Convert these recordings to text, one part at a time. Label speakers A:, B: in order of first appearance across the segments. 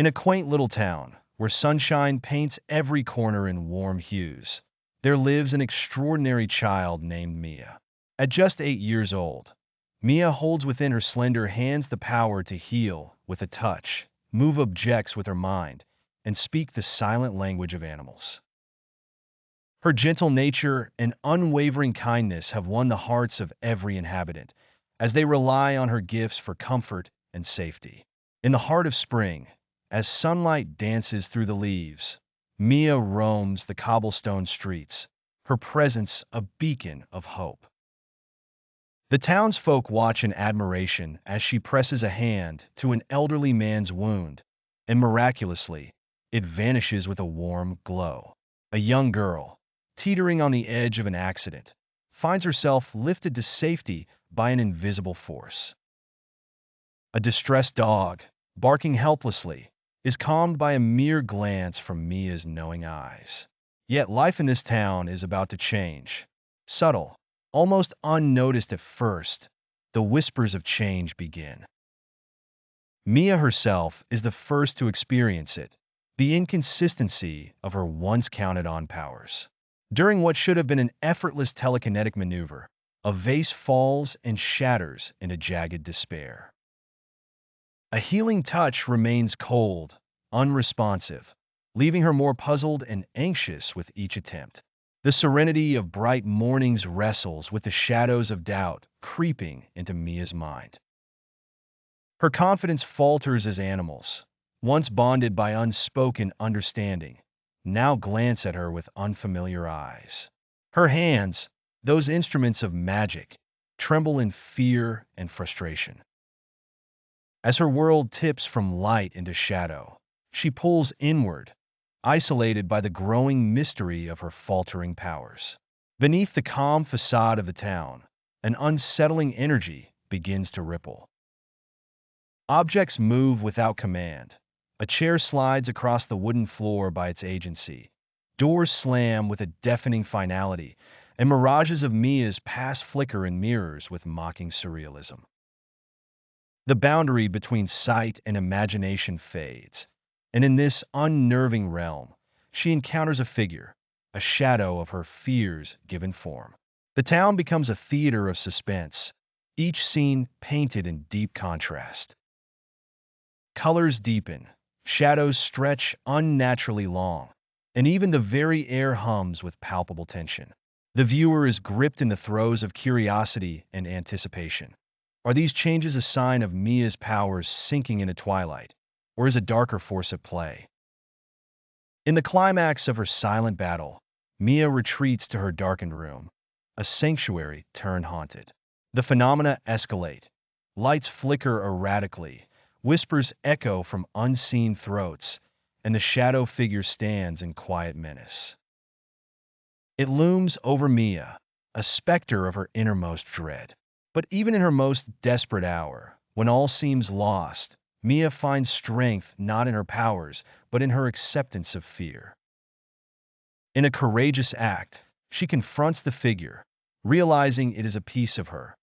A: In a quaint little town, where sunshine paints every corner in warm hues, there lives an extraordinary child named Mia. At just 8 years old, Mia holds within her slender hands the power to heal with a touch, move objects with her mind, and speak the silent language of animals. Her gentle nature and unwavering kindness have won the hearts of every inhabitant, as they rely on her gifts for comfort and safety. In the heart of spring, as sunlight dances through the leaves, Mia roams the cobblestone streets, her presence a beacon of hope. The townsfolk watch in admiration as she presses a hand to an elderly man's wound, and miraculously, it vanishes with a warm glow. A young girl, teetering on the edge of an accident, finds herself lifted to safety by an invisible force. A distressed dog, barking helplessly, is calmed by a mere glance from Mia's knowing eyes. Yet life in this town is about to change. Subtle, almost unnoticed at first, the whispers of change begin. Mia herself is the first to experience it, the inconsistency of her once counted-on powers. During what should have been an effortless telekinetic maneuver, a vase falls and shatters in a jagged despair. A healing touch remains cold, unresponsive, leaving her more puzzled and anxious with each attempt. The serenity of bright mornings wrestles with the shadows of doubt creeping into Mia's mind. Her confidence falters as animals, once bonded by unspoken understanding, now glance at her with unfamiliar eyes. Her hands, those instruments of magic, tremble in fear and frustration. As her world tips from light into shadow, she pulls inward, isolated by the growing mystery of her faltering powers. Beneath the calm facade of the town, an unsettling energy begins to ripple. Objects move without command. A chair slides across the wooden floor by its agency. Doors slam with a deafening finality, and mirages of Mia's past flicker in mirrors with mocking surrealism. The boundary between sight and imagination fades, and in this unnerving realm, she encounters a figure, a shadow of her fears given form. The town becomes a theater of suspense, each scene painted in deep contrast. Colors deepen, shadows stretch unnaturally long, and even the very air hums with palpable tension. The viewer is gripped in the throes of curiosity and anticipation. Are these changes a sign of Mia's powers sinking into twilight, or is a darker force at play? In the climax of her silent battle, Mia retreats to her darkened room, a sanctuary turned haunted. The phenomena escalate. Lights flicker erratically, whispers echo from unseen throats, and the shadow figure stands in quiet menace. It looms over Mia, a specter of her innermost dread. But even in her most desperate hour, when all seems lost, Mia finds strength not in her powers, but in her acceptance of fear. In a courageous act, she confronts the figure, realizing it is a piece of her,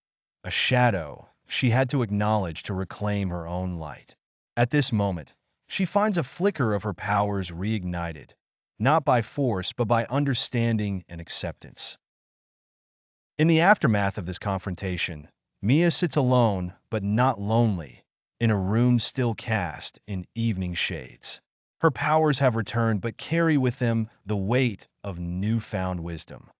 A: a shadow she had to acknowledge to reclaim her own light. At this moment, she finds a flicker of her powers reignited, not by force but by understanding and acceptance. In the aftermath of this confrontation, Mia sits alone but not lonely, in a room still cast in evening shades. Her powers have returned but carry with them the weight of newfound wisdom.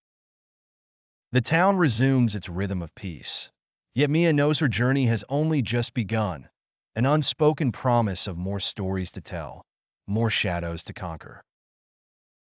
A: The town resumes its rhythm of peace, yet Mia knows her journey has only just begun, an unspoken promise of more stories to tell, more shadows to conquer.